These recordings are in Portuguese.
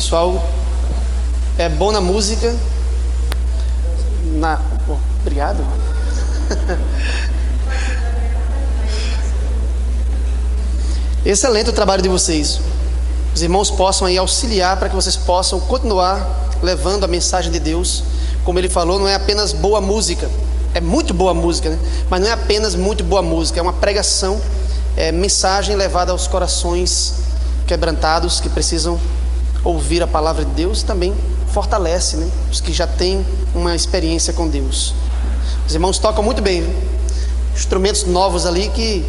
pessoal é bom na música. Obrigado. Excelente o trabalho de vocês. Os irmãos possam aí auxiliar para que vocês possam continuar levando a mensagem de Deus. Como ele falou, não é apenas boa música, é muito boa música, né? Mas não é apenas muito boa música, é uma pregação, é mensagem levada aos corações quebrantados que precisam ouvir a palavra de Deus. Também fortalece, né, os que já têm uma experiência com Deus. Os irmãos tocam muito bem, viu? Instrumentos novos ali que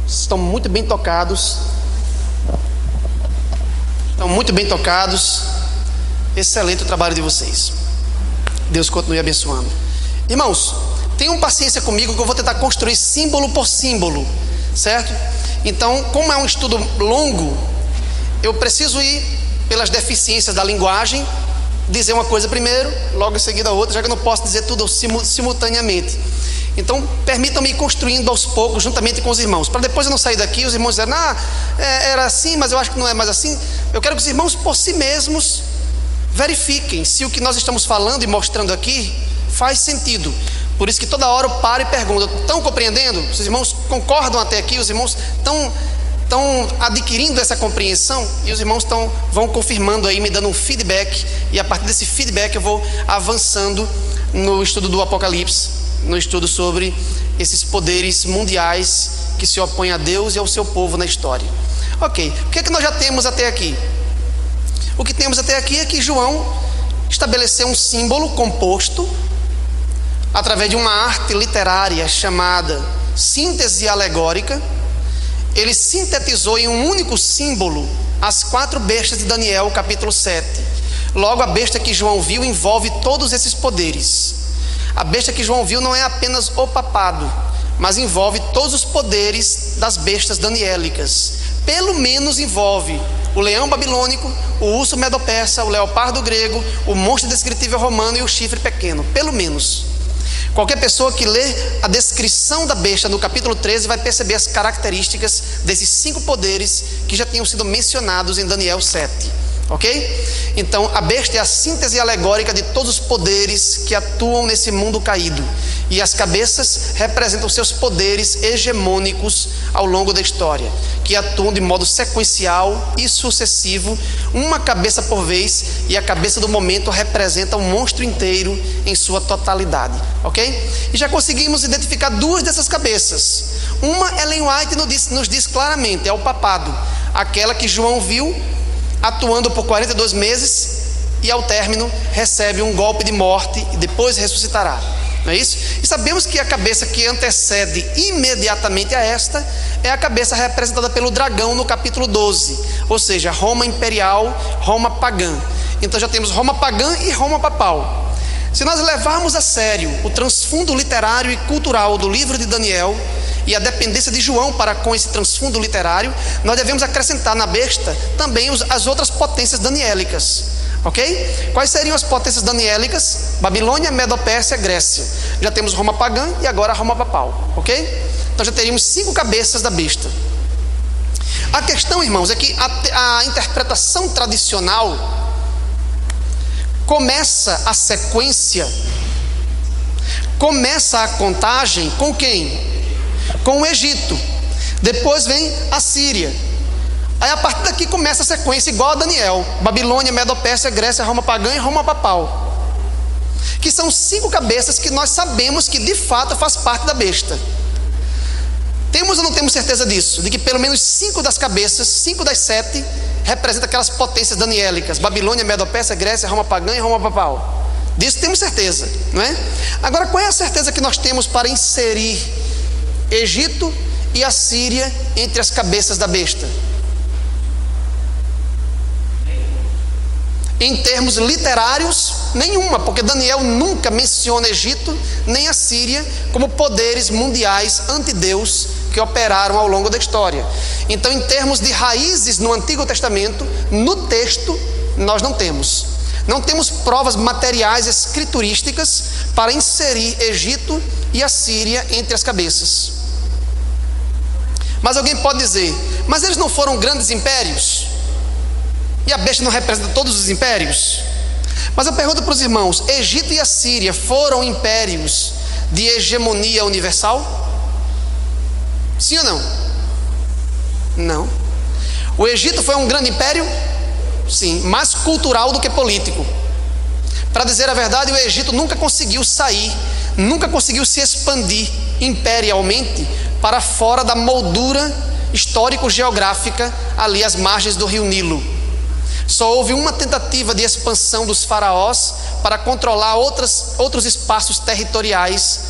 estão muito bem tocados. Estão muito bem tocados. Excelente o trabalho de vocês. Deus continue abençoando. Irmãos, tenham paciência comigo que eu vou tentar construir símbolo por símbolo, certo? Então, como é um estudo longo, eu preciso ir pelas deficiências da linguagem, dizer uma coisa primeiro, logo em seguida a outra, já que eu não posso dizer tudo simultaneamente. Então, permitam-me ir construindo aos poucos, juntamente com os irmãos, para depois eu não sair daqui, os irmãos dizerem, era assim, mas eu acho que não é mais assim. Eu quero que os irmãos por si mesmos verifiquem se o que nós estamos falando e mostrando aqui faz sentido. Por isso que toda hora eu paro e pergunto: estão compreendendo? Os irmãos concordam até aqui? Os irmãos estão adquirindo essa compreensão? E os irmãos vão confirmando aí, me dando um feedback, e a partir desse feedback eu vou avançando no estudo do Apocalipse, no estudo sobre esses poderes mundiais que se opõem a Deus e ao seu povo na história. Ok, o que é que nós já temos até aqui? O que temos até aqui é que João estabeleceu um símbolo composto através de uma arte literária chamada síntese alegórica. Ele sintetizou em um único símbolo as 4 bestas de Daniel, capítulo 7. Logo, a besta que João viu envolve todos esses poderes. A besta que João viu não é apenas o papado, mas envolve todos os poderes das bestas daniélicas. Pelo menos envolve o leão babilônico, o urso medo-persa, o leopardo grego, o monstro descritível romano e o chifre pequeno. Pelo menos. Qualquer pessoa que lê a descrição da besta no capítulo 13 vai perceber as características desses 5 poderes que já tinham sido mencionados em Daniel 7. Ok? Então, a besta é a síntese alegórica de todos os poderes que atuam nesse mundo caído. E as cabeças representam seus poderes hegemônicos ao longo da história, que atuam de modo sequencial e sucessivo, uma cabeça por vez, e a cabeça do momento representa o monstro inteiro em sua totalidade. Ok? E já conseguimos identificar 2 dessas cabeças. Uma, Ellen White nos diz claramente, é o papado, aquela que João viu atuando por 42 meses e ao término recebe um golpe de morte e depois ressuscitará. Não é isso? E sabemos que a cabeça que antecede imediatamente a esta é a cabeça representada pelo dragão no capítulo 12, ou seja, Roma imperial, Roma pagã. Então já temos Roma pagã e Roma papal. Se nós levarmos a sério o transfundo literário e cultural do livro de Daniel e a dependência de João para com esse transfundo literário, nós devemos acrescentar na besta também as outras potências daniélicas. Ok? Quais seriam as potências daniélicas? Babilônia, Medo-Pérsia, Grécia. Já temos Roma pagã e agora Roma papal. Ok? Então já teríamos 5 cabeças da besta. A questão, irmãos, é que a interpretação tradicional começa a sequência, começa a contagem com quem? Com o Egito. Depois vem a Síria. Aí a partir daqui começa a sequência igual a Daniel: Babilônia, Medo-Pérsia, Grécia, Roma pagã e Roma papal, que são 5 cabeças que nós sabemos que de fato faz parte da besta. Temos ou não temos certeza disso? De que pelo menos 5 das cabeças, 5 das 7 representam aquelas potências daniélicas: Babilônia, Medo-Pérsia, Grécia, Roma pagã e Roma papal. Disso temos certeza, não é? Agora, qual é a certeza que nós temos para inserir Egito e a Síria entre as cabeças da besta? Em termos literários, nenhuma, porque Daniel nunca menciona Egito nem a Síria como poderes mundiais anti-Deus que operaram ao longo da história. Então, em termos de raízes no Antigo Testamento, no texto, nós não temos. Não temos provas materiais escriturísticas para inserir Egito e a Síria entre as cabeças. Mas alguém pode dizer: mas eles não foram grandes impérios? E a besta não representa todos os impérios? Mas eu pergunto para os irmãos: Egito e Assíria foram impérios de hegemonia universal? Sim ou não? Não. O Egito foi um grande império? Sim, mais cultural do que político. Para dizer a verdade, o Egito nunca conseguiu sair, nunca conseguiu se expandir imperialmente para fora da moldura histórico-geográfica ali às margens do rio Nilo. Só houve uma tentativa de expansão dos faraós para controlar outros espaços territoriais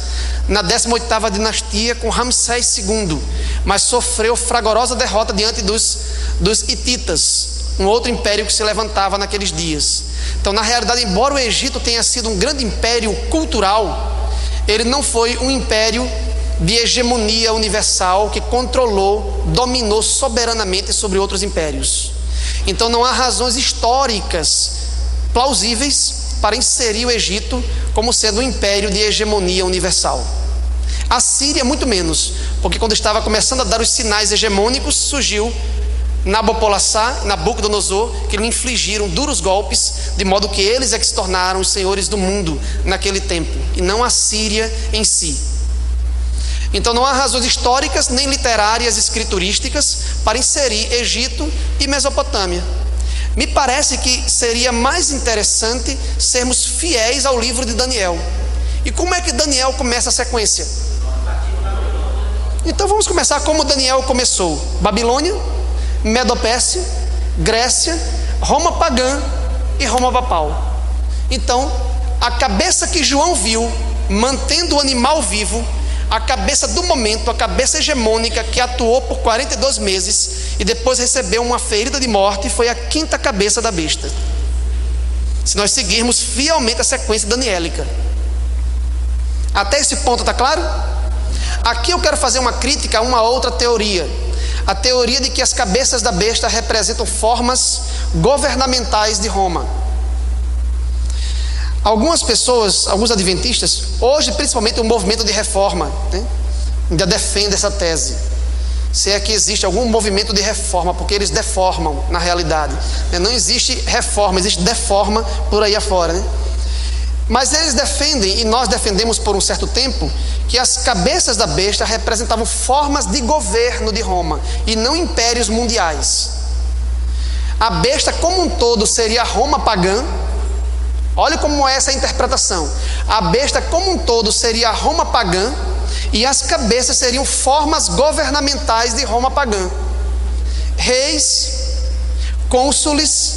na 18ª dinastia com Ramsés II, mas sofreu fragorosa derrota diante dos hititas, um outro império que se levantava naqueles dias. Então, na realidade, embora o Egito tenha sido um grande império cultural, ele não foi um império de hegemonia universal que controlou, dominou soberanamente sobre outros impérios. Então não há razões históricas plausíveis para inserir o Egito como sendo um império de hegemonia universal. A Síria muito menos, porque quando estava começando a dar os sinais hegemônicos, surgiu Nabucodonosor, que lhe infligiram duros golpes, de modo que eles é que se tornaram os senhores do mundo naquele tempo, e não a Síria em si. Então não há razões históricas nem literárias escriturísticas para inserir Egito e Mesopotâmia. Me parece que seria mais interessante sermos fiéis ao livro de Daniel. E como é que Daniel começa a sequência? Então vamos começar como Daniel começou: Babilônia, Medo-Pérsia, Grécia, Roma pagã e Roma papal. Então, a cabeça que João viu, mantendo o animal vivo, a cabeça do momento, a cabeça hegemônica que atuou por 42 meses e depois recebeu uma ferida de morte, foi a 5ª cabeça da besta. Se nós seguirmos fielmente a sequência daniélica. Até esse ponto está claro? Aqui eu quero fazer uma crítica a uma outra teoria. A teoria de que as cabeças da besta representam formas governamentais de Roma. Algumas pessoas, alguns adventistas, hoje principalmente o movimento de reforma, ainda defende essa tese. Se é que existe algum movimento de reforma, porque eles deformam na realidade. Não existe reforma, existe deforma por aí afora. Mas eles defendem, e nós defendemos por um certo tempo, que as cabeças da besta representavam formas de governo de Roma e não impérios mundiais. A besta como um todo seria Roma pagã. Olha como é essa interpretação. A besta como um todo seria Roma pagã e as cabeças seriam formas governamentais de Roma pagã. Reis, cônsules,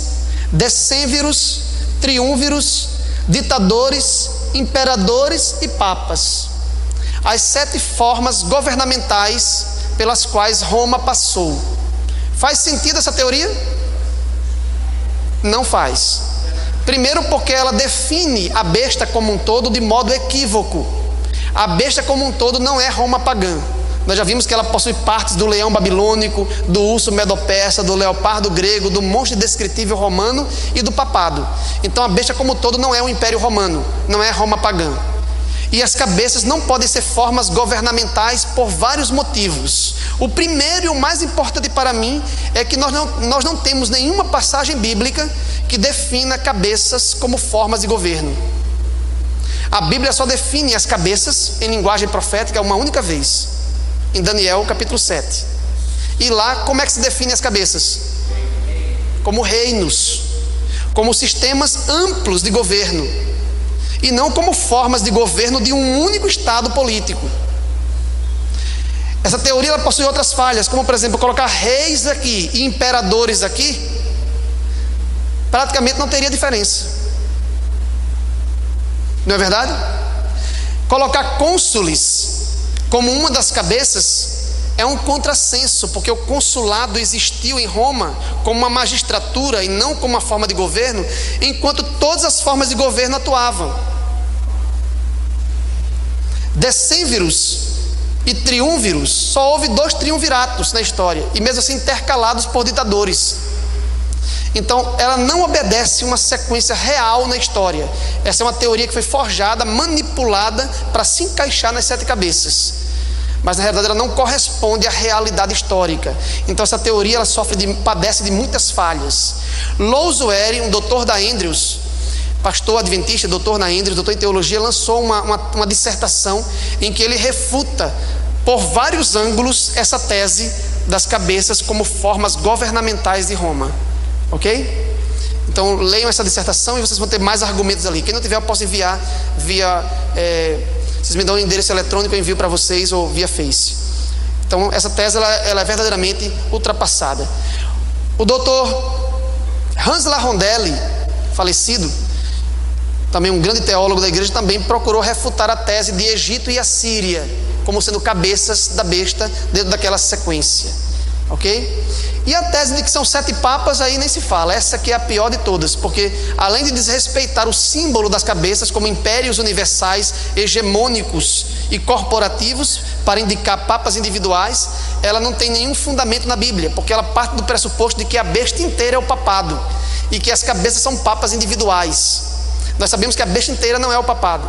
decênviros, triúnviros, ditadores, imperadores e papas. As 7 formas governamentais pelas quais Roma passou. Faz sentido essa teoria? Não faz. Primeiro porque ela define a besta como um todo de modo equívoco. A besta como um todo não é Roma pagã. Nós já vimos que ela possui partes do leão babilônico, do urso medo-persa, do leopardo grego, do monstro descritível romano e do papado. Então a besta como um todo não é um império romano, não é Roma pagã. E as cabeças não podem ser formas governamentais por vários motivos. O primeiro e o mais importante para mim é que nós não temos nenhuma passagem bíblica que defina cabeças como formas de governo. A Bíblia só define as cabeças em linguagem profética uma única vez, em Daniel capítulo 7. E lá como é que se define as cabeças? Como reinos, como sistemas amplos de governo, e não como formas de governo de um único estado político. Essa teoria ela possui outras falhas, como por exemplo colocar reis aqui e imperadores aqui, praticamente não teria diferença. Não é verdade? Colocar cônsules como uma das cabeças é um contrassenso, porque o consulado existiu em Roma como uma magistratura e não como uma forma de governo, enquanto todas as formas de governo atuavam. Decênviros e triúnviros, só houve 2 triunviratos na história, e mesmo assim intercalados por ditadores. Então ela não obedece uma sequência real na história. Essa é uma teoria que foi forjada, manipulada para se encaixar nas 7 cabeças. mas na realidade ela não corresponde à realidade histórica. Então essa teoria ela padece de muitas falhas. Lousuere, um doutor da Andrews, pastor adventista, doutor na Andrews, doutor em teologia, lançou uma dissertação em que ele refuta por vários ângulos essa tese das cabeças como formas governamentais de Roma. Ok? Então leiam essa dissertação e vocês vão ter mais argumentos ali. Quem não tiver eu posso enviar via vocês me dão um endereço eletrônico, eu envio para vocês, ou via Face. Então essa tese ela é verdadeiramente ultrapassada. O doutor Hans Larondelli, falecido, também um grande teólogo da igreja, também procurou refutar a tese de Egito e Assíria como sendo cabeças da besta dentro daquela sequência. Ok? E a tese de que são 7 papas, aí nem se fala. Essa aqui é a pior de todas, porque além de desrespeitar o símbolo das cabeças como impérios universais, hegemônicos e corporativos para indicar papas individuais, ela não tem nenhum fundamento na Bíblia, porque ela parte do pressuposto de que a besta inteira é o papado e que as cabeças são papas individuais. Nós sabemos que a besta inteira não é o papado.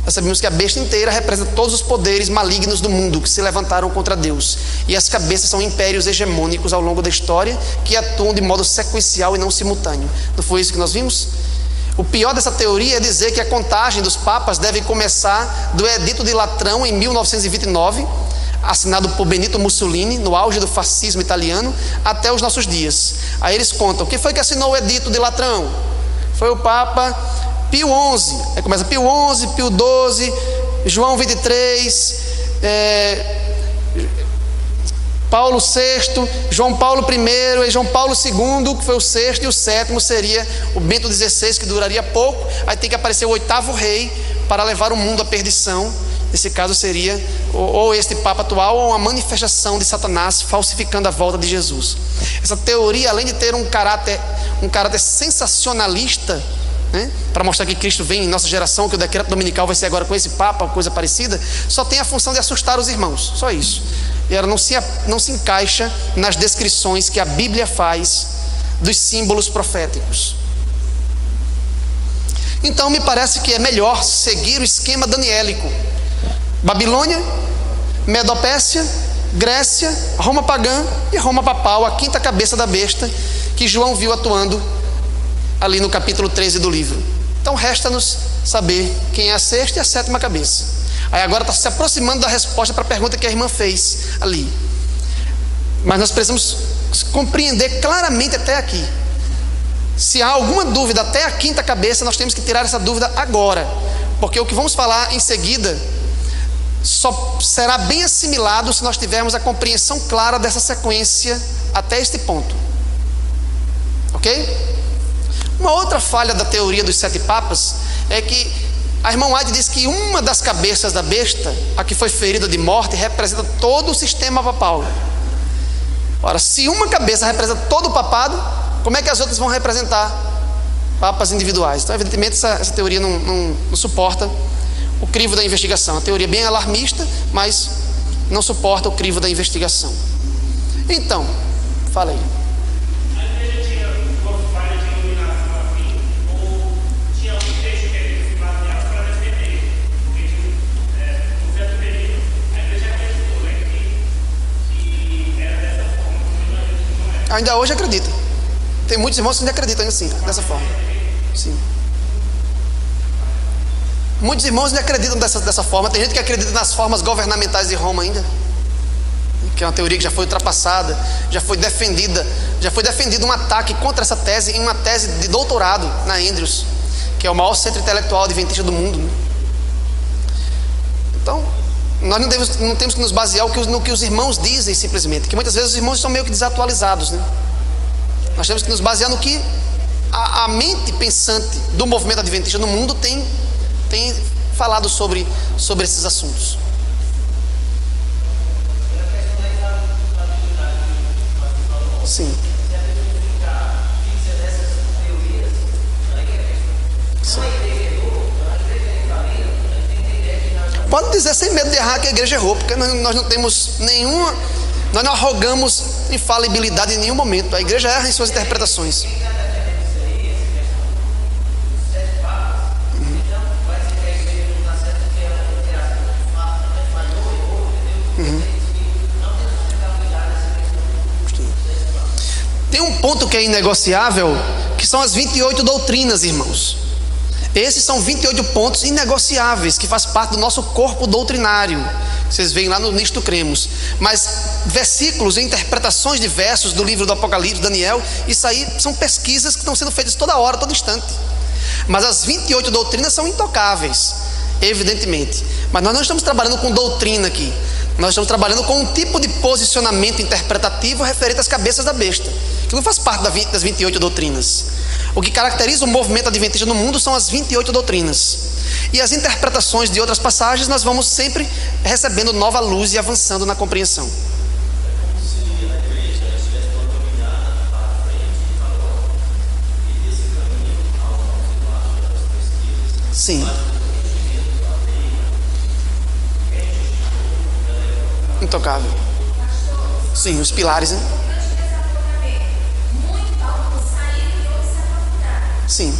Nós sabemos que a besta inteira representa todos os poderes malignos do mundo que se levantaram contra Deus. E as cabeças são impérios hegemônicos ao longo da história que atuam de modo sequencial e não simultâneo. Não foi isso que nós vimos? O pior dessa teoria é dizer que a contagem dos papas deve começar do Edito de Latrão em 1929, assinado por Benito Mussolini, no auge do fascismo italiano, até os nossos dias. Aí eles contam, quem foi que assinou o Edito de Latrão? Foi o Papa Pio XI, aí começa Pio XI, Pio XII, João 23, Paulo VI, João Paulo I e João Paulo II, que foi o sexto, e o sétimo seria o Bento XVI, que duraria pouco. Aí tem que aparecer o 8º rei para levar o mundo à perdição. Nesse caso seria ou este Papa atual ou uma manifestação de Satanás falsificando a volta de Jesus. Essa teoria, além de ter um caráter sensacionalista, né, para mostrar que Cristo vem em nossa geração, que o decreto dominical vai ser agora com esse Papa, coisa parecida, só tem a função de assustar os irmãos, só isso. E ela não se encaixa nas descrições que a Bíblia faz dos símbolos proféticos. Então me parece que é melhor seguir o esquema daniélico: Babilônia, Medopécia, Grécia, Roma pagã e Roma papal, a 5ª cabeça da besta que João viu atuando ali no capítulo 13 do livro. Então resta-nos saber quem é a 6ª e a 7ª cabeça. Aí agora está se aproximando da resposta para a pergunta que a irmã fez ali. Mas nós precisamos compreender claramente até aqui. Se há alguma dúvida até a 5ª cabeça, nós temos que tirar essa dúvida agora, porque o que vamos falar em seguida só será bem assimilado se nós tivermos a compreensão clara dessa sequência até este ponto. Ok? Uma outra falha da teoria dos 7 papas é que a irmã White diz que uma das cabeças da besta, a que foi ferida de morte, representa todo o sistema papal. Ora, se uma cabeça representa todo o papado, como é que as outras vão representar papas individuais? Então evidentemente essa teoria não suporta o crivo da investigação. A teoria é bem alarmista, mas não suporta o crivo da investigação. Então, fala aí. Ainda hoje acredita. Tem muitos irmãos que ainda acreditam assim, dessa forma. Sim. Muitos irmãos ainda acreditam dessa forma. Tem gente que acredita nas formas governamentais de Roma ainda, que é uma teoria que já foi ultrapassada, já foi defendido um ataque contra essa tese em uma tese de doutorado na Andrews, que é o maior centro intelectual adventista do mundo, né? Então nós não temos que nos basear no que os irmãos dizem simplesmente, que muitas vezes os irmãos estão meio que desatualizados, né? Nós temos que nos basear no que a mente pensante do movimento adventista no mundo tem falado sobre esses assuntos. Sim. Sim. Pode dizer sem medo de errar que a igreja errou, porque nós não temos nenhuma, nós não arrogamos infalibilidade em nenhum momento. A igreja erra em suas interpretações. ponto que é inegociável, que são as 28 doutrinas, irmãos. Esses são 28 pontos inegociáveis, que faz parte do nosso corpo doutrinário. Vocês veem lá no Nisto Cremos. Mas versículos e interpretações de versos do livro do Apocalipse, Daniel, isso aí são pesquisas que estão sendo feitas toda hora, todo instante. Mas as 28 doutrinas são intocáveis, evidentemente. Mas nós não estamos trabalhando com doutrina aqui. Nós estamos trabalhando com um tipo de posicionamento interpretativo referente às cabeças da besta, que não faz parte das 28 doutrinas. O que caracteriza o movimento adventista no mundo são as 28 doutrinas. E as interpretações de outras passagens nós vamos sempre recebendo nova luz e avançando na compreensão. Sim. Intocável. Sim, os pilares, né? Sim.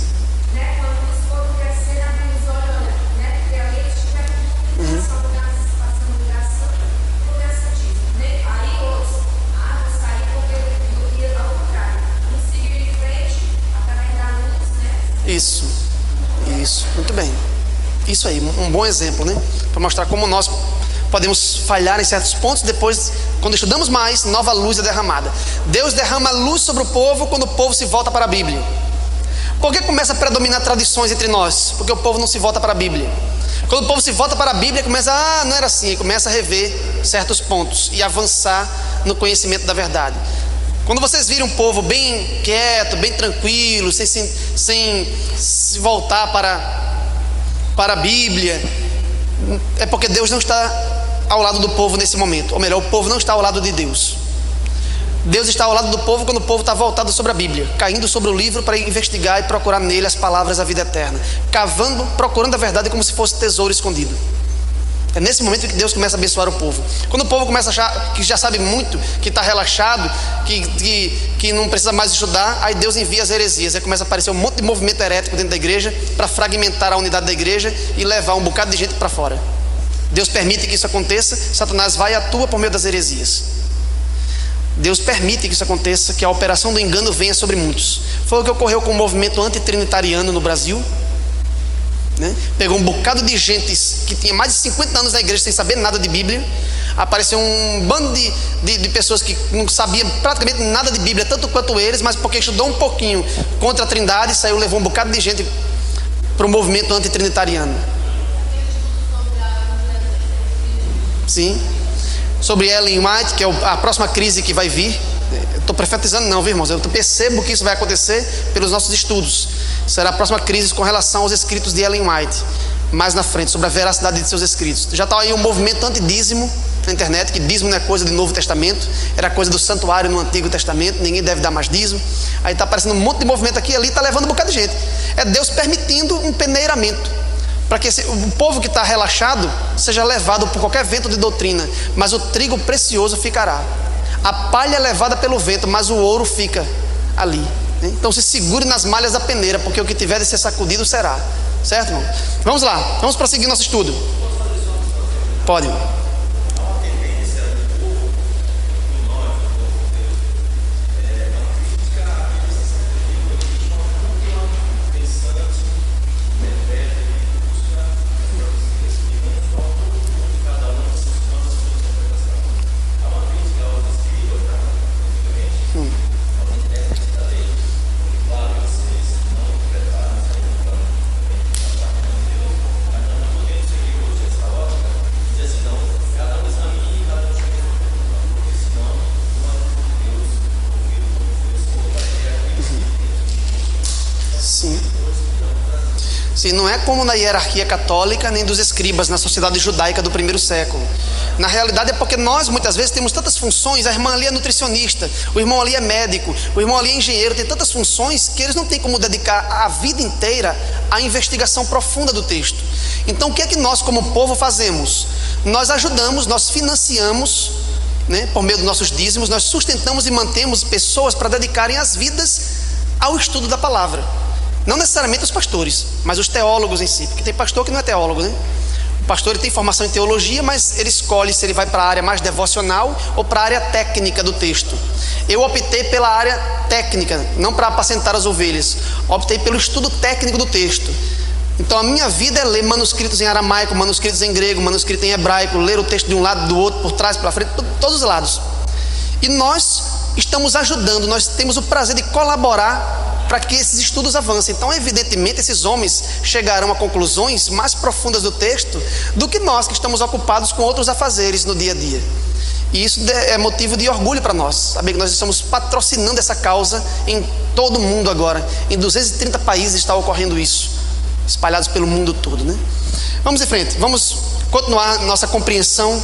Isso, muito bem. Isso aí, um bom exemplo, né? Para mostrar como nós podemos falhar em certos pontos. Depois, quando estudamos mais, nova luz é derramada. Deus derrama luz sobre o povo quando o povo se volta para a Bíblia. Por que começa a predominar tradições entre nós? Porque o povo não se volta para a Bíblia. Quando o povo se volta para a Bíblia, começa, não era assim, começa a rever certos pontos e avançar no conhecimento da verdade. Quando vocês virem um povo bem quieto, bem tranquilo, sem se voltar para a Bíblia, é porque Deus não está ao lado do povo nesse momento. Ou melhor, o povo não está ao lado de Deus. Deus está ao lado do povo quando o povo está voltado sobre a Bíblia, caindo sobre o livro para investigar e procurar nele as palavras da vida eterna, cavando, procurando a verdade como se fosse tesouro escondido. É nesse momento que Deus começa a abençoar o povo. Quando o povo começa a achar que já sabe muito, que está relaxado, que não precisa mais estudar, aí Deus envia as heresias. Aí começa a aparecer um monte de movimento herético dentro da igreja para fragmentar a unidade da igreja e levar um bocado de gente para fora. Deus permite que isso aconteça, Satanás vai e atua por meio das heresias. Deus permite que isso aconteça, que a operação do engano venha sobre muitos. Foi o que ocorreu com o movimento antitrinitariano no Brasil, né? Pegou um bocado de gente que tinha mais de 50 anos na igreja sem saber nada de Bíblia. Apareceu um bando de pessoas que não sabiam praticamente nada de Bíblia, tanto quanto eles, mas porque estudou um pouquinho contra a Trindade, saiu, levou um bocado de gente para o movimento antitrinitariano. Sim. Sobre Ellen White, que é a próxima crise que vai vir. Eu estou profetizando não, viu, irmãos? Eu percebo que isso vai acontecer pelos nossos estudos. Será a próxima crise com relação aos escritos de Ellen White, mais na frente, sobre a veracidade de seus escritos. Já está aí um movimento antidízimo na internet, que dízimo não é coisa do Novo Testamento, era coisa do santuário no Antigo Testamento, ninguém deve dar mais dízimo. Aí está aparecendo um monte de movimento aqui e ali, está levando um bocado de gente. É Deus permitindo um peneiramento, para que o povo que está relaxado seja levado por qualquer vento de doutrina, mas o trigo precioso ficará. A palha é levada pelo vento, mas o ouro fica ali. Então se segure nas malhas da peneira, porque o que tiver de ser sacudido será. Certo, irmão? Vamos lá, vamos prosseguir nosso estudo. Pode. Sim, não é como na hierarquia católica nem dos escribas na sociedade judaica do primeiro século. Na realidade é porque nós muitas vezes temos tantas funções. A irmã ali é nutricionista, o irmão ali é médico, o irmão ali é engenheiro, tem tantas funções que eles não têm como dedicar a vida inteira à investigação profunda do texto. Então o que é que nós como povo fazemos? Nós ajudamos, nós financiamos, né, por meio dos nossos dízimos, nós sustentamos e mantemos pessoas para dedicarem as vidas ao estudo da palavra. Não necessariamente os pastores, mas os teólogos em si, porque tem pastor que não é teólogo, né? pastor ele tem formação em teologia, mas ele escolhe se ele vai para a área mais devocional ou para a área técnica do texto. Eu optei pela área técnica, não para apacentar as ovelhas. Optei pelo estudo técnico do texto. Então a minha vida é ler manuscritos em aramaico, manuscritos em grego, manuscrito em hebraico, ler o texto de um lado, do outro, por trás, para frente, todos os lados. E nós estamos ajudando, nós temos o prazer de colaborar para que esses estudos avancem. Então evidentemente esses homens chegarão a conclusões mais profundas do texto do que nós que estamos ocupados com outros afazeres no dia a dia. E isso é motivo de orgulho para nós, saber que nós estamos patrocinando essa causa em todo o mundo agora. Em 230 países está ocorrendo isso, espalhados pelo mundo todo, né? Vamos em frente, vamos continuar nossa compreensão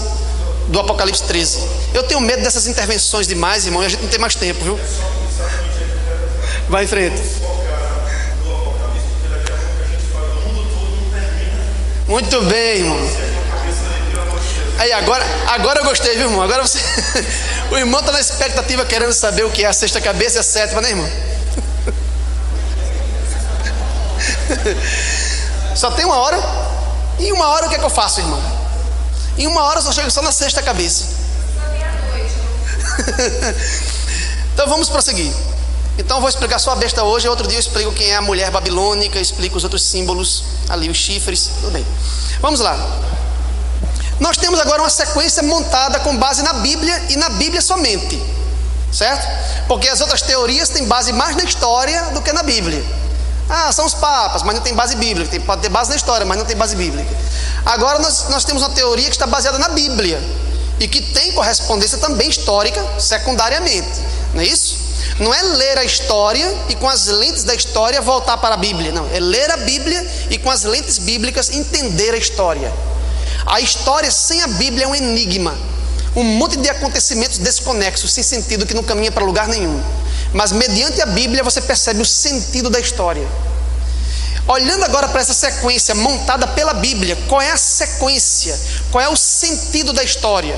do Apocalipse 13. Eu tenho medo dessas intervenções demais, irmão, e a gente não tem mais tempo, viu? Vai em frente. Muito bem, irmão. Aí agora eu gostei, viu, irmão? Agora você o irmão está na expectativa, querendo saber o que é a sexta cabeça e a sétima, né, irmão? Só tem uma hora. Em uma hora o que é que eu faço, irmão? Em uma hora eu só chego só na sexta cabeça. Então vamos prosseguir. Então eu vou explicar só a besta hoje. Outro dia eu explico quem é a mulher babilônica, explico os outros símbolos ali, os chifres, tudo bem. Vamos lá. Nós temos agora uma sequência montada com base na Bíblia e na Bíblia somente, certo? Porque as outras teorias têm base mais na história do que na Bíblia. Ah, são os papas, mas não tem base bíblica. Pode ter base na história, mas não tem base bíblica. Agora nós temos uma teoria que está baseada na Bíblia e que tem correspondência também histórica secundariamente, não é isso? Não é ler a história e com as lentes da história voltar para a Bíblia, não. É ler a Bíblia e com as lentes bíblicas entender a história. A história sem a Bíblia é um enigma, um monte de acontecimentos desconexos, sem sentido, que não caminha para lugar nenhum. Mas mediante a Bíblia você percebe o sentido da história. Olhando agora para essa sequência montada pela Bíblia, qual é a sequência? Qual é o sentido da história?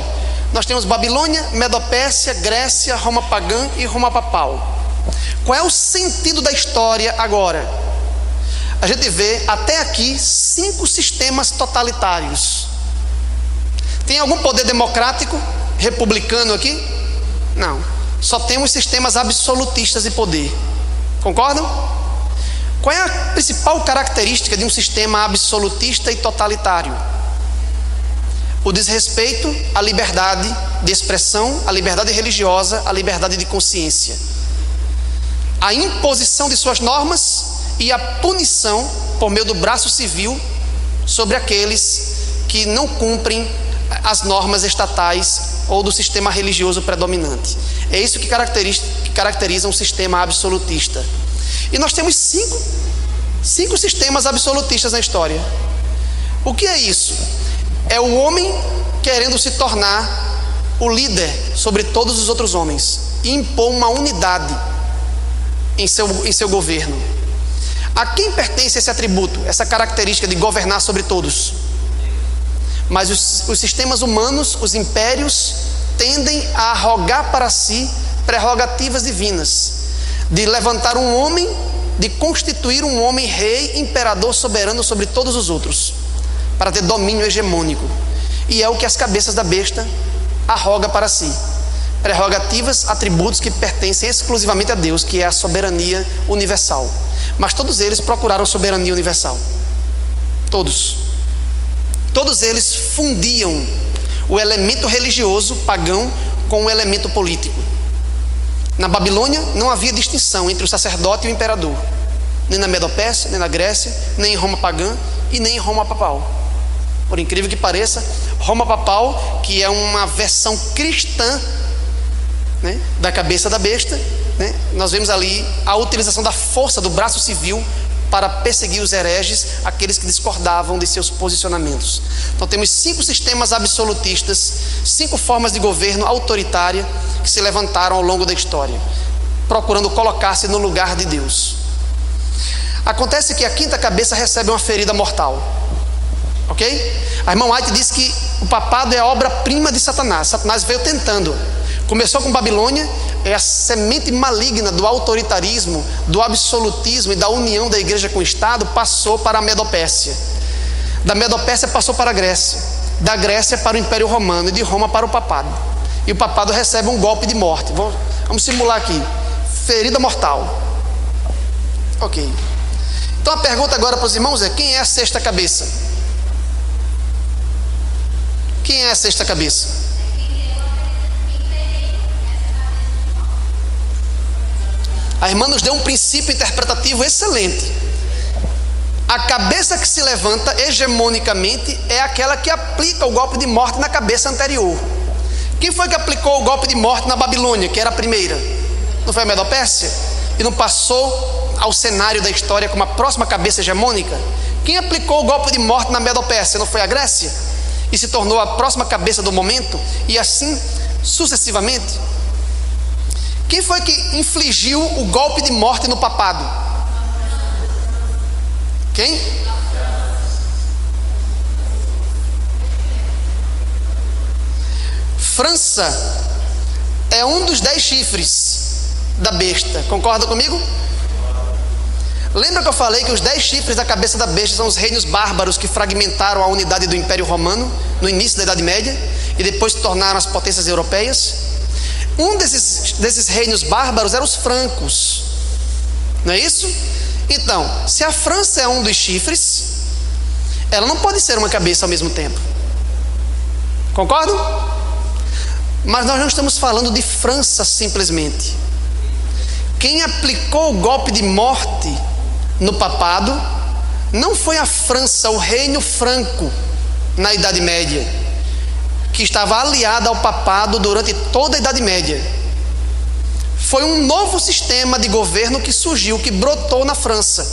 Nós temos Babilônia, Medopérsia, Grécia, Roma pagã e Roma papal. Qual é o sentido da história agora? A gente vê até aqui 5 sistemas totalitários. Tem algum poder democrático, republicano aqui? Não. Só temos sistemas absolutistas de poder. Concordam? Qual é a principal característica de um sistema absolutista e totalitário? O desrespeito à liberdade de expressão, à liberdade religiosa, à liberdade de consciência. A imposição de suas normas e a punição por meio do braço civil sobre aqueles que não cumprem as normas estatais ou do sistema religioso predominante. É isso que caracteriza um sistema absolutista. E nós temos cinco sistemas absolutistas na história. O que é isso? É o homem querendo se tornar o líder sobre todos os outros homens e impor uma unidade em seu governo. A quem pertence esse atributo, essa característica de governar sobre todos? Mas os sistemas humanos, os impérios, tendem a arrogar para si prerrogativas divinas, de levantar um homem, de constituir um homem rei, imperador, soberano sobre todos os outros, para ter domínio hegemônico. E é o que as cabeças da besta arroga para si. Prerrogativas, atributos que pertencem exclusivamente a Deus, que é a soberania universal. Mas todos eles procuraram soberania universal. Todos eles fundiam o elemento religioso pagão com o elemento político. Na Babilônia não havia distinção entre o sacerdote e o imperador, nem na Medopérsia, nem na Grécia, nem em Roma pagã e nem em Roma papal. Por incrível que pareça, Roma papal, que é uma versão cristã, né, da cabeça da besta, né, nós vemos ali a utilização da força do braço civil para perseguir os hereges, aqueles que discordavam de seus posicionamentos. Então temos 5 sistemas absolutistas, 5 formas de governo autoritária que se levantaram ao longo da história, procurando colocar-se no lugar de Deus. Acontece que a quinta cabeça recebe uma ferida mortal, ok? A irmã White diz que o papado é a obra-prima de Satanás. Satanás veio tentando. Começou com Babilônia, é a semente maligna do autoritarismo, do absolutismo e da união da igreja com o Estado, passou para a Medopérsia. Da Medo-Pérsia passou para a Grécia, da Grécia para o Império Romano e de Roma para o papado. E o papado recebe um golpe de morte. Vamos simular aqui: ferida mortal. Ok. Então a pergunta agora para os irmãos é: quem é a sexta cabeça? Quem é a sexta cabeça? A irmã nos deu um princípio interpretativo excelente. A cabeça que se levanta hegemonicamente é aquela que aplica o golpe de morte na cabeça anterior. Quem foi que aplicou o golpe de morte na Babilônia, que era a primeira? Não foi a Medo-Pérsia? E não passou ao cenário da história como a próxima cabeça hegemônica? Quem aplicou o golpe de morte na Medo-Pérsia? Não foi a Grécia? E se tornou a próxima cabeça do momento? E assim sucessivamente? Quem foi que infligiu o golpe de morte no papado? Quem? França é um dos 10 chifres da besta. Concorda comigo? Lembra que eu falei que os 10 chifres da cabeça da besta são os reinos bárbaros que fragmentaram a unidade do Império Romano no início da Idade Média e depois se tornaram as potências europeias? Um desses reinos bárbaros eram os francos, não é isso? Então, se a França é um dos chifres, ela não pode ser uma cabeça ao mesmo tempo. Concordam? Mas nós não estamos falando de França simplesmente. Quem aplicou o golpe de morte no papado não foi a França, o reino franco na Idade Média, que estava aliada ao papado durante toda a Idade Média. Foi um novo sistema de governo que surgiu, que brotou na França,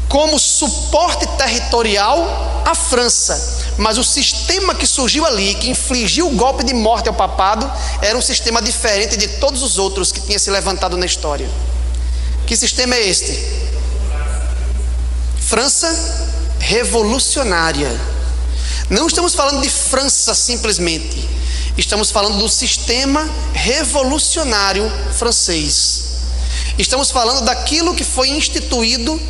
como suporte territorial à França. Mas o sistema que surgiu ali, que infligiu o golpe de morte ao papado, era um sistema diferente de todos os outros que tinha se levantado na história. Que sistema é este? França revolucionária. Não estamos falando de França simplesmente, estamos falando do sistema revolucionário francês. Estamos falando daquilo que foi instituído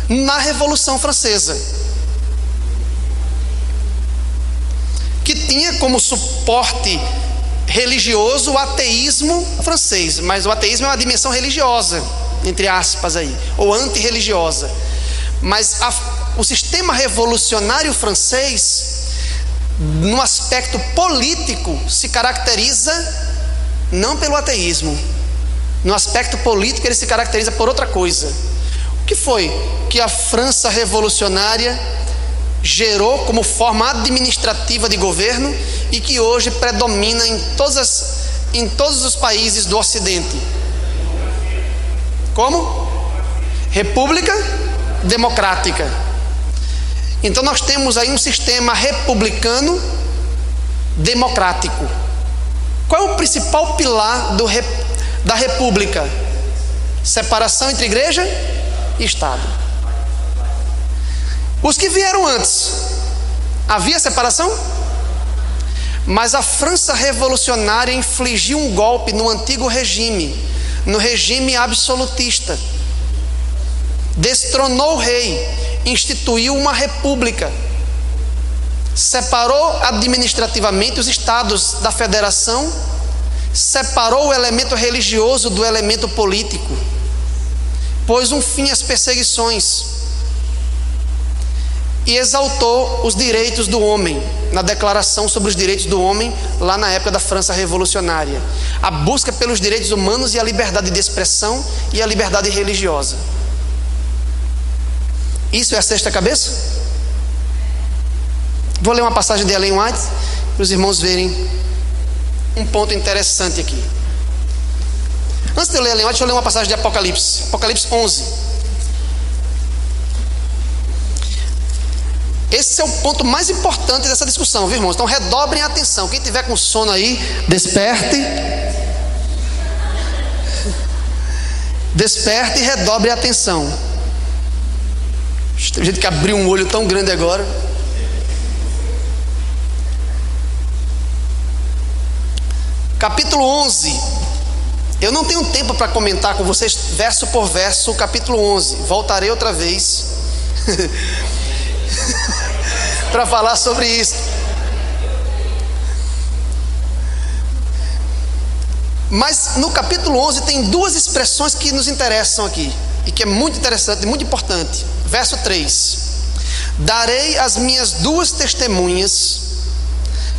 na Revolução Francesa, que tinha como suporte religioso o ateísmo francês. Mas o ateísmo é uma dimensão religiosa, entre aspas aí, ou antirreligiosa. Mas o sistema revolucionário francês, no aspecto político, se caracteriza não pelo ateísmo. No aspecto político ele se caracteriza por outra coisa. O que foi que a França revolucionária gerou como forma administrativa de governo e que hoje predomina em todos os países do Ocidente? Como? República democrática. Então nós temos aí um sistema republicano democrático. Qual é o principal pilar da república? Separação entre igreja e Estado. Os que vieram antes, havia separação? Mas a França revolucionária infligiu um golpe no antigo regime, no regime absolutista. Destronou o rei, instituiu uma república, separou administrativamente os estados da federação, separou o elemento religioso do elemento político, pôs um fim às perseguições e exaltou os direitos do homem, na Declaração sobre os Direitos do Homem, lá na época da França revolucionária. A busca pelos direitos humanos e a liberdade de expressão e a liberdade religiosa. Isso é a sexta cabeça? Vou ler uma passagem de Ellen White para os irmãos verem um ponto interessante aqui. Antes de eu ler Ellen White, deixa eu ler uma passagem de Apocalipse. Apocalipse 11. Esse é o ponto mais importante dessa discussão, viu, irmãos? Então redobrem a atenção. Quem tiver com sono aí, desperte. Desperte e redobre a atenção. Tem gente que abriu um olho tão grande agora. Capítulo 11. Eu não tenho tempo para comentar com vocês verso por verso o capítulo 11. Voltarei outra vez. para falar sobre isso. Mas no capítulo 11 tem duas expressões que nos interessam aqui, e que é muito interessante, muito importante. Verso 3: darei as minhas duas testemunhas,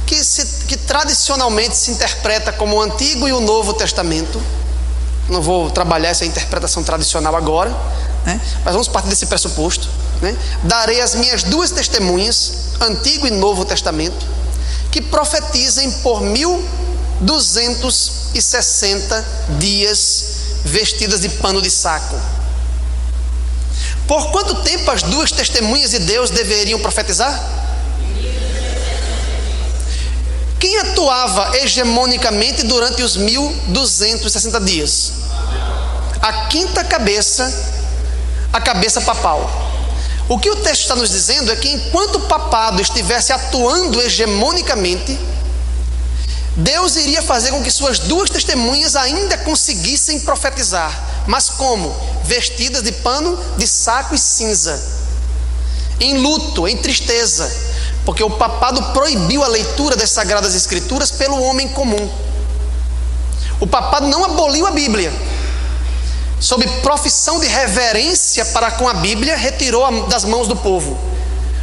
que tradicionalmente se interpreta como o Antigo e o Novo Testamento. Não vou trabalhar essa interpretação tradicional agora, né? Mas vamos partir desse pressuposto, né? Darei as minhas duas testemunhas, Antigo e Novo Testamento, que profetizem por 1260 dias, vestidas de pano de saco. Por quanto tempo as duas testemunhas de Deus deveriam profetizar? Quem atuava hegemonicamente durante os 1260 dias? A quinta cabeça, a cabeça papal. O que o texto está nos dizendo é que enquanto o papado estivesse atuando hegemonicamente, Deus iria fazer com que suas duas testemunhas ainda conseguissem profetizar. Mas como? Vestidas de pano de saco e cinza, em luto, em tristeza, porque o papado proibiu a leitura das Sagradas Escrituras pelo homem comum. O papado não aboliu a Bíblia. Sob profissão de reverência para com a Bíblia, retirou das mãos do povo,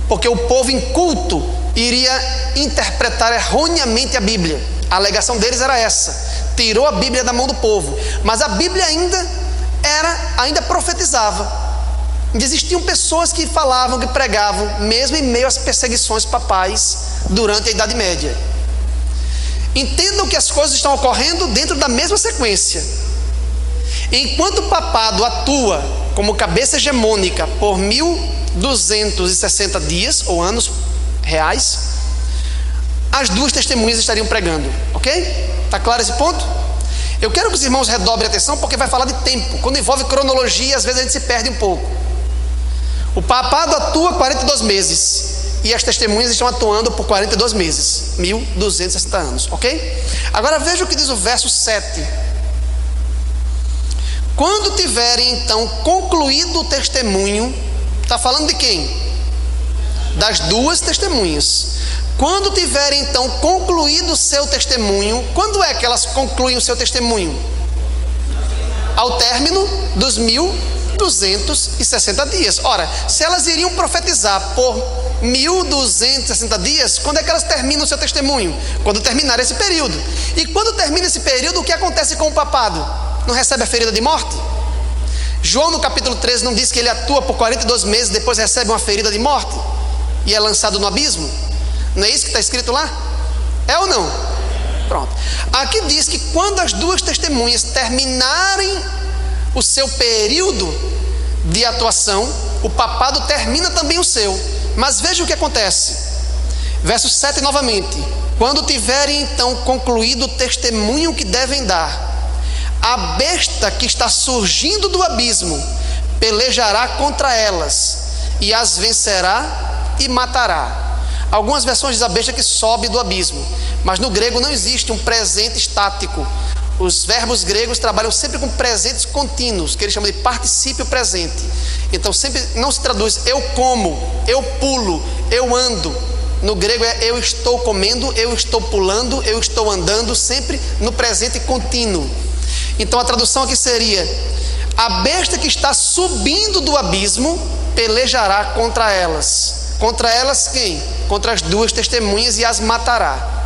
porque o povo inculto iria interpretar erroneamente a Bíblia. A alegação deles era essa: tirou a Bíblia da mão do povo. Mas a Bíblia ainda profetizava. Existiam pessoas que falavam, que pregavam, mesmo em meio às perseguições papais durante a Idade Média. Entendam que as coisas estão ocorrendo dentro da mesma sequência. Enquanto o papado atua como cabeça hegemônica por 1260 dias ou anos reais, as duas testemunhas estariam pregando, ok? Está claro esse ponto? Eu quero que os irmãos redobrem a atenção, porque vai falar de tempo. Quando envolve cronologia, às vezes a gente se perde um pouco. O papado atua 42 meses e as testemunhas estão atuando por 42 meses, 1260 anos, ok? Agora veja o que diz o verso 7. Quando tiverem então concluído o testemunho, está falando de quem? Das duas testemunhas. Quando tiverem então concluído o seu testemunho, quando é que elas concluem o seu testemunho? Ao término dos 1260 dias. Ora, se elas iriam profetizar por 1260 dias, quando é que elas terminam o seu testemunho? Quando terminar esse período. E quando termina esse período, o que acontece com o papado? Não recebe a ferida de morte? João no capítulo 13 não diz que ele atua por 42 meses, depois recebe uma ferida de morte e é lançado no abismo? Não é isso que está escrito lá? É ou não? Pronto. Aqui diz que quando as duas testemunhas terminarem o seu período de atuação, o papado termina também o seu. Mas veja o que acontece. Verso 7 novamente: quando tiverem então concluído o testemunho que devem dar, a besta que está surgindo do abismo pelejará contra elas e as vencerá e matará. Algumas versões diz a besta que sobe do abismo, mas no grego não existe um presente estático. Os verbos gregos trabalham sempre com presentes contínuos, que eles chamam de particípio presente. Então sempre não se traduz eu como, eu pulo, eu ando. No grego é eu estou comendo, eu estou pulando, eu estou andando, sempre no presente contínuo. Então a tradução aqui seria: a besta que está subindo do abismo pelejará contra elas. Contra elas quem? Contra as duas testemunhas, e as matará.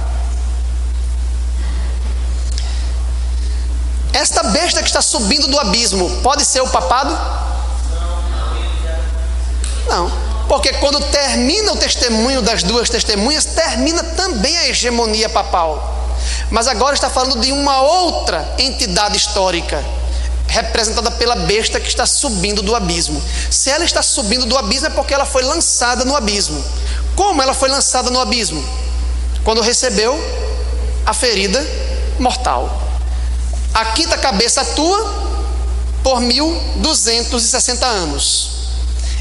Esta besta que está subindo do abismo pode ser o papado? Não, porque quando termina o testemunho das duas testemunhas, termina também a hegemonia papal. Mas agora está falando de uma outra entidade histórica, representada pela besta que está subindo do abismo. Se ela está subindo do abismo, é porque ela foi lançada no abismo. Como ela foi lançada no abismo? Quando recebeu a ferida mortal. A quinta cabeça atua por 1260 anos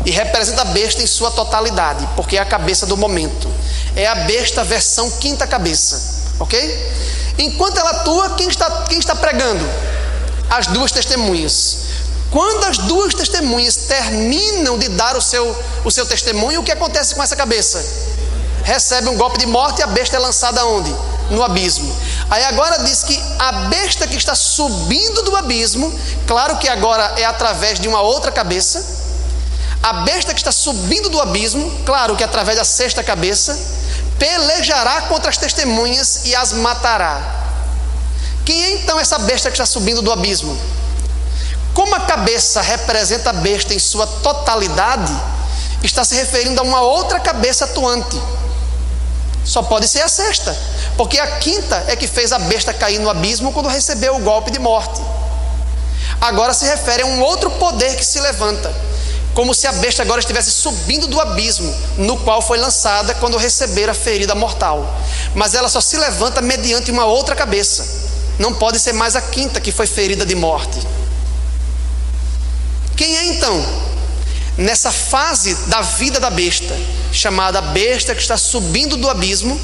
e representa a besta em sua totalidade, porque é a cabeça do momento. É a besta versão quinta cabeça, ok? Enquanto ela atua, quem está pregando? As duas testemunhas. Quando as duas testemunhas terminam de dar o seu testemunho, o que acontece com essa cabeça? recebe um golpe de morte e a besta é lançada onde? No abismo. Aí agora diz que a besta que está subindo do abismo, claro que agora é através de uma outra cabeça, a besta que está subindo do abismo, claro que através da sexta cabeça, pelejará contra as testemunhas e as matará. Quem é então essa besta que está subindo do abismo? Como a cabeça representa a besta em sua totalidade, está se referindo a uma outra cabeça atuante. Só pode ser a sexta, porque a quinta é que fez a besta cair no abismo quando recebeu o golpe de morte. Agora se refere a um outro poder que se levanta, como se a besta agora estivesse subindo do abismo no qual foi lançada quando receber a ferida mortal. Mas ela só se levanta mediante uma outra cabeça. Não pode ser mais a quinta que foi ferida de morte. Quem é então? Nessa fase da vida da besta, chamada besta que está subindo do abismo,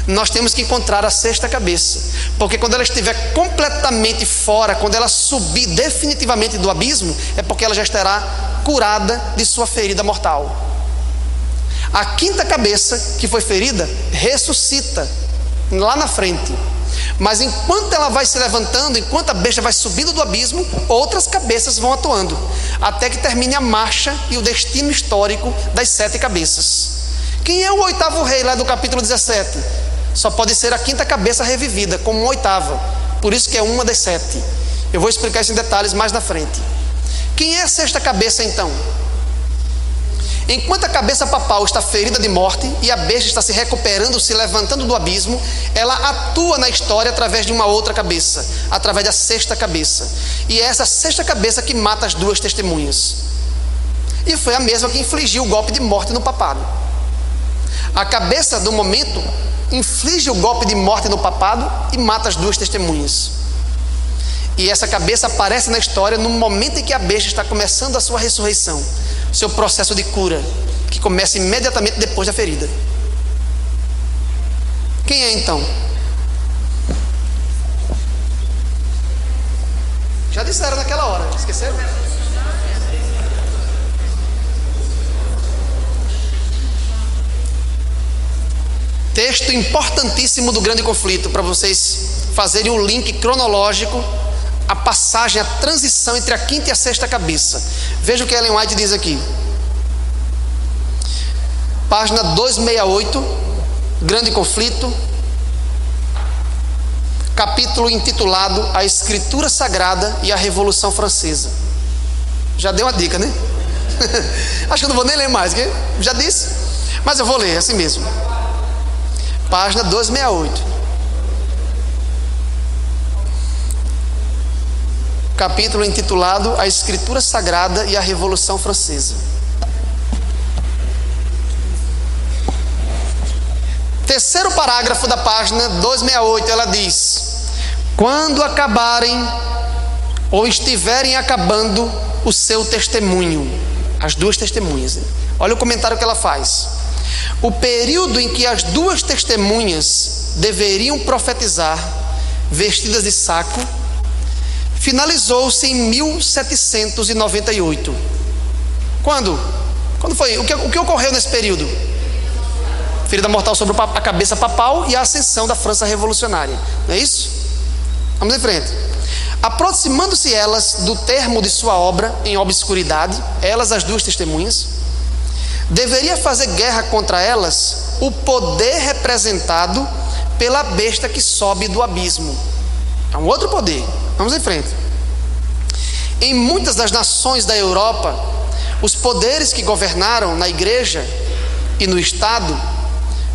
nós temos que encontrar a sexta cabeça, porque quando ela estiver completamente fora, quando ela subir definitivamente do abismo, é porque ela já estará curada de sua ferida mortal. A quinta cabeça que foi ferida ressuscita lá na frente, mas enquanto ela vai se levantando, enquanto a besta vai subindo do abismo, outras cabeças vão atuando, até que termine a marcha e o destino histórico das 7 cabeças. Quem é o oitavo rei lá do capítulo 17? Só pode ser a quinta cabeça revivida, como uma oitava, por isso que é uma das 7. Eu vou explicar isso em detalhes mais na frente. Quem é a sexta cabeça então? Enquanto a cabeça papal está ferida de morte e a besta está se recuperando, se levantando do abismo, ela atua na história através de uma outra cabeça, através da sexta cabeça. E é essa sexta cabeça que mata as 2 testemunhas. E foi a mesma que infligiu o golpe de morte no papado. A cabeça do momento inflige o golpe de morte no papado e mata as 2 testemunhas. E essa cabeça aparece na história no momento em que a besta está começando a sua ressurreição, seu processo de cura, que começa imediatamente depois da ferida. Quem é então? Já disseram naquela hora, esqueceram? Texto importantíssimo do Grande Conflito, para vocês fazerem um link cronológico, a passagem, a transição entre a quinta e a sexta cabeça. Veja o que Ellen White diz aqui. Página 268, Grande Conflito, capítulo intitulado A Escritura Sagrada e a Revolução Francesa. Já deu uma dica, né? Acho que eu não vou nem ler mais, que já disse, mas eu vou ler assim mesmo. Página 268. Capítulo intitulado A Escritura Sagrada e a Revolução Francesa. Terceiro parágrafo da página 268, ela diz: quando acabarem ou estiverem acabando o seu testemunho, as 2 testemunhas. Olha o comentário que ela faz. O período em que as 2 testemunhas deveriam profetizar, vestidas de saco, finalizou-se em 1798. Quando? Quando foi? O que ocorreu nesse período? Ferida mortal sobre a cabeça papal e a ascensão da França revolucionária. Não é isso? Vamos em frente. Aproximando-se elas do termo de sua obra em obscuridade, elas, as 2 testemunhas, deveria fazer guerra contra elas o poder representado pela besta que sobe do abismo. É um outro poder. Vamos em frente. Em muitas das nações da Europa, os poderes que governaram na igreja e no Estado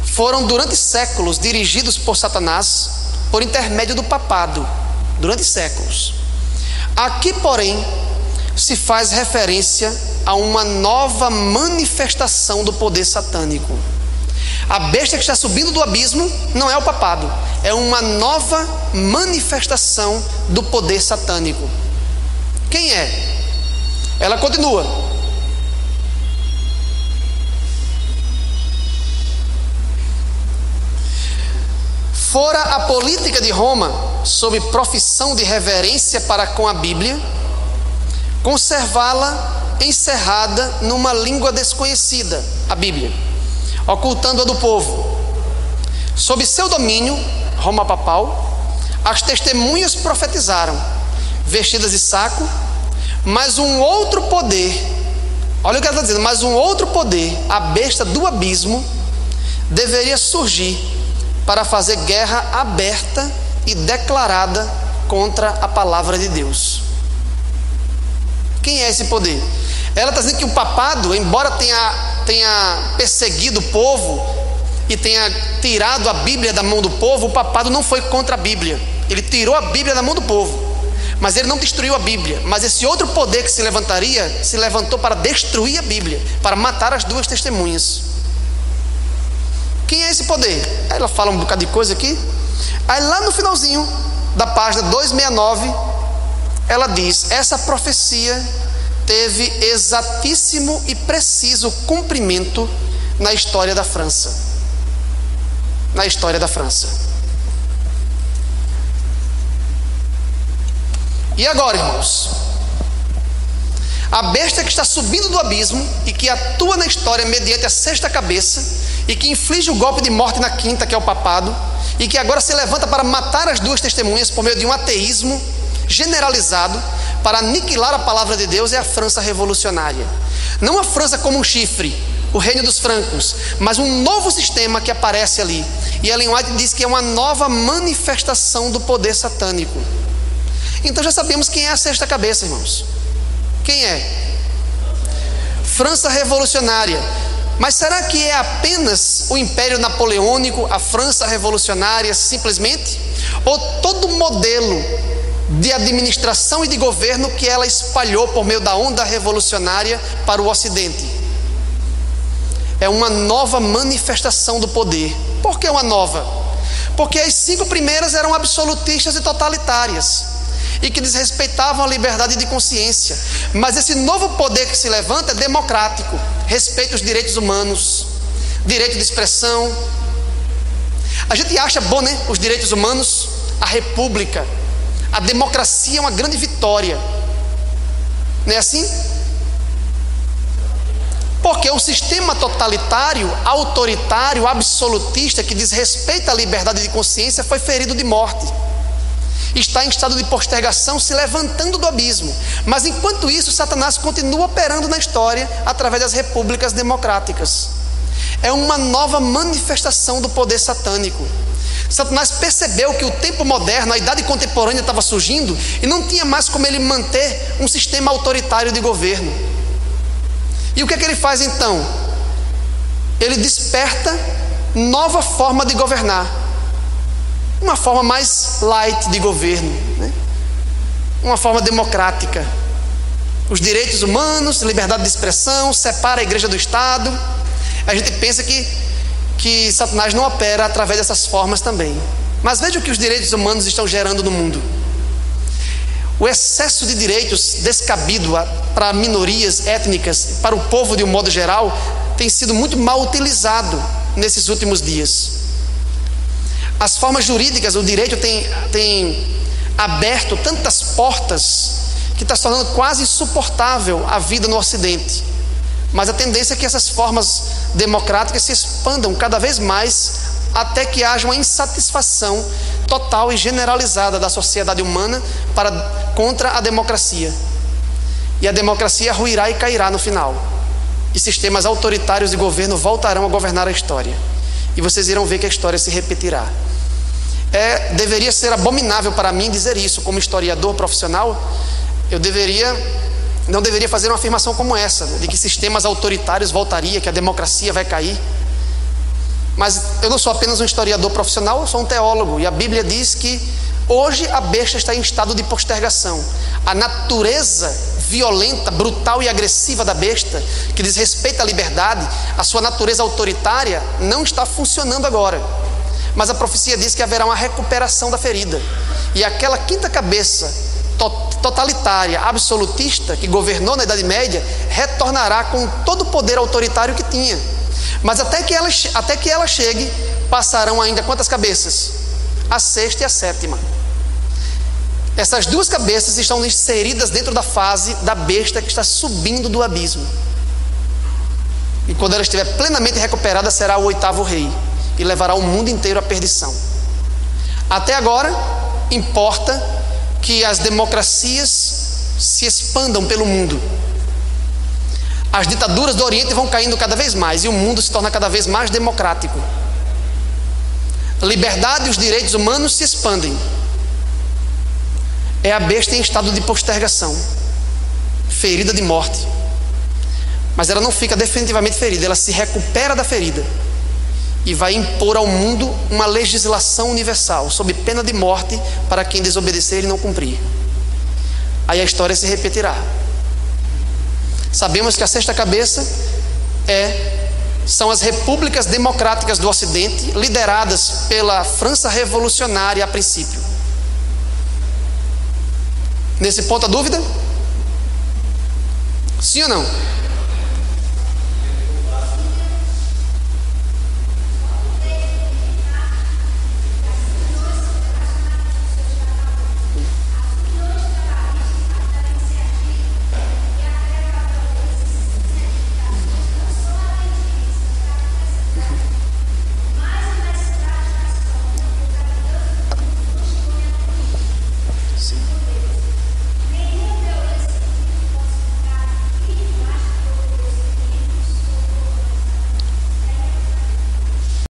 foram durante séculos dirigidos por Satanás por intermédio do papado, durante séculos. Aqui, porém, se faz referência a uma nova manifestação do poder satânico. A besta que está subindo do abismo não é o papado, é uma nova manifestação do poder satânico. Quem é? Ela continua. Fora a política de Roma, sob profissão de reverência para com a Bíblia, conservá-la encerrada numa língua desconhecida, a Bíblia, ocultando-a do povo. Sob seu domínio, Roma papal, as testemunhas profetizaram, vestidas de saco, mas um outro poder, olha o que ela está dizendo, mas um outro poder, a besta do abismo, deveria surgir para fazer guerra aberta e declarada contra a palavra de Deus. Quem é esse poder? Ela está dizendo que o papado, embora tenha perseguido o povo e tenha tirado a Bíblia da mão do povo, o papado não foi contra a Bíblia. Ele tirou a Bíblia da mão do povo, mas ele não destruiu a Bíblia. Mas esse outro poder que se levantaria, se levantou para destruir a Bíblia, para matar as duas testemunhas. Quem é esse poder? Aí ela fala um bocado de coisa aqui. Aí lá no finalzinho da página 269, ela diz: essa profecia teve exatíssimo e preciso cumprimento na história da França. Na história da França. E agora, irmãos, a besta que está subindo do abismo e que atua na história mediante a sexta cabeça e que inflige o golpe de morte na quinta, que é o papado, e que agora se levanta para matar as duas testemunhas por meio de um ateísmo generalizado para aniquilar a palavra de Deus, é a França revolucionária. Não a França como um chifre, o reino dos francos, mas um novo sistema que aparece ali. E Ellen White diz que é uma nova manifestação do poder satânico. Então já sabemos quem é a sexta cabeça, irmãos. Quem é? França revolucionária. Mas será que é apenas o Império Napoleônico, a França revolucionária simplesmente? Ou todo o modelo de administração e de governo que ela espalhou por meio da onda revolucionária para o Ocidente? É uma nova manifestação do poder. Por que uma nova? Porque as 5 primeiras eram absolutistas e totalitárias e que desrespeitavam a liberdade de consciência. Mas esse novo poder que se levanta é democrático, respeita os direitos humanos, direito de expressão. A gente acha bom, né? Os direitos humanos, a república, a democracia é uma grande vitória. Não é assim? Porque o sistema totalitário, autoritário, absolutista, que desrespeita a liberdade de consciência, foi ferido de morte. Está em estado de postergação, se levantando do abismo. Mas enquanto isso, Satanás continua operando na história através das repúblicas democráticas. É uma nova manifestação do poder satânico. Satanás percebeu que o tempo moderno, a idade contemporânea estava surgindo e não tinha mais como ele manter um sistema autoritário de governo. E o que é que ele faz então? Ele desperta nova forma de governar. Uma forma mais light de governo, né? Uma forma democrática. Os direitos humanos, liberdade de expressão, separa a igreja do Estado. A gente pensa que Satanás não opera através dessas formas também. Mas veja o que os direitos humanos estão gerando no mundo. O excesso de direitos descabido para minorias étnicas, para o povo de um modo geral, tem sido muito mal utilizado nesses últimos dias. As formas jurídicas, o direito tem aberto tantas portas que está se tornando quase insuportável a vida no Ocidente. Mas a tendência é que essas formas democráticas se expandam cada vez mais até que haja uma insatisfação total e generalizada da sociedade humana contra a democracia. E a democracia ruirá e cairá no final. E sistemas autoritários de governo voltarão a governar a história. E vocês irão ver que a história se repetirá. Deveria ser abominável para mim dizer isso. Como historiador profissional, não deveria fazer uma afirmação como essa, de que sistemas autoritários voltariam, que a democracia vai cair. Mas eu não sou apenas um historiador profissional, eu sou um teólogo. E a Bíblia diz que hoje a besta está em estado de postergação. A natureza violenta, brutal e agressiva da besta, que desrespeita a liberdade, a sua natureza autoritária, não está funcionando agora. Mas a profecia diz que haverá uma recuperação da ferida. E aquela quinta cabeça totalitária, absolutista, que governou na Idade Média, retornará com todo o poder autoritário que tinha. Mas até que ela chegue, passarão ainda quantas cabeças? A sexta e a sétima. Essas duas cabeças estão inseridas dentro da fase da besta que está subindo do abismo. E quando ela estiver plenamente recuperada, será o 8º rei e levará o mundo inteiro à perdição. Até agora, importa que as democracias se expandam pelo mundo. As ditaduras do Oriente vão caindo cada vez mais e o mundo se torna cada vez mais democrático. A liberdade e os direitos humanos se expandem. É a besta em estado de postergação, ferida de morte. Mas ela não fica definitivamente ferida, ela se recupera da ferida e vai impor ao mundo uma legislação universal, sob pena de morte para quem desobedecer e não cumprir. Aí a história se repetirá. Sabemos que a sexta cabeça são as repúblicas democráticas do Ocidente, lideradas pela França revolucionária a princípio. Nesse ponto, a dúvida? Sim ou não? Sim.